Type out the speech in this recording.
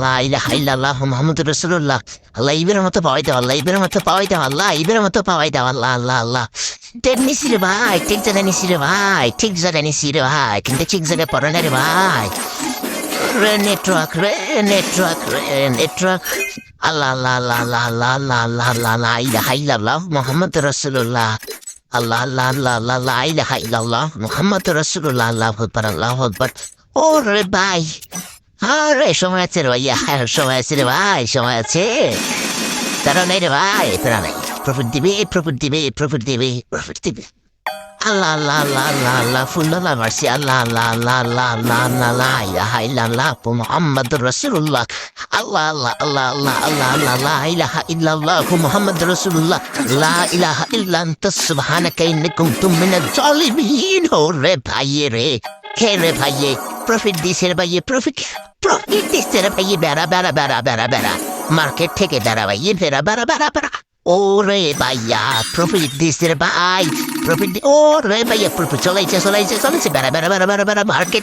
লা ইলাহা ইল্লাল্লাহ মুহাম্মাদুর রাসূলুল্লাহ। আল্লাহ ইবের মতো পাওয়াই দাও, আল্লাহ ইবের মতো পাওয়াই দাও, আল্লাহ ইবের মতো পাওয়াই দাও, আল্লাহ আল্লাহ আল্লাহ। নিছি রে ভাই, ঠিক জায়গায় নিছি রে ভাই, ঠিক জায়গায় নিছি রে ভাই, কিন্তু ঠিক জায়গায় পড়ে না রে ভাই। Network network. আল্লাহ আল্লাহ আল্লাহ আল্লাহ আল্লাহ আল্লাহ আল্লাহ আল্লাহ লা ইলাহা ইল্লাল্লাহ মুহাম্মাদুর রাসূলুল্লাহ। আল্লাহ আল্লাহ আল্লাহ আল্লাহ লা ইলাহা ইল্লাল্লাহ মুহাম্মাদুর রাসূলুল্লাহ। আল্লাহু আকবার আল্লাহু আকবার। ওরে ভাই, আরে সময় আছে রে ভাইয়া, সময় আছে রে ভাই, সময় আছে। তারা নাই রে ভাই, তারা নাই। প্রফিট দিবে, প্রফিট দিবে, প্রফিট দিবে, প্রফিট দিবে। আল্লাহ আল্লাহ আল্লাহ আল্লাহ আল্লাহ ফুল্লাহ মারছি। আল্লাহ আল্লাহ আল্লাহ আল্লাহ আল্লাহ আল্লাহ লা ইলাহা ইল্লাল্লাহ মুহাম্মাদুর রাসূলুল্লাহ। আল্লাহ আল্লাহ আল্লাহ আল্লাহ আল্লাহ আল্লাহ লা ইলাহা ইল্লাল্লাহ মুহাম্মাদুর রাসূলুল্লাহ। লা ইলাহা ইল্লা আনতা সুবহানাকা ইন্নী কুনতু মিনাজ জালিমিন। ওরে ভাইয়ে রে, হে রে ভাইয়ে, প্রফিট দিছে রে ভাইয়ে, প্রফিট দিছে রে ভাইয়ে। বেড়া বেড়া বেড়া বেড়া বেড়া, মার্কেট থেকে বেড়া ভাইয়ে, বেড়া বেড়া বেড়া বেড়া। ওরে ভাইয়া, প্রফিট দিছে রে ভাই, প্রফিট। ওরে ভাইয়া, প্রফিট চলাইছে বেড়া বেড়া বেড়া বেড়া বেড়া, মার্কেট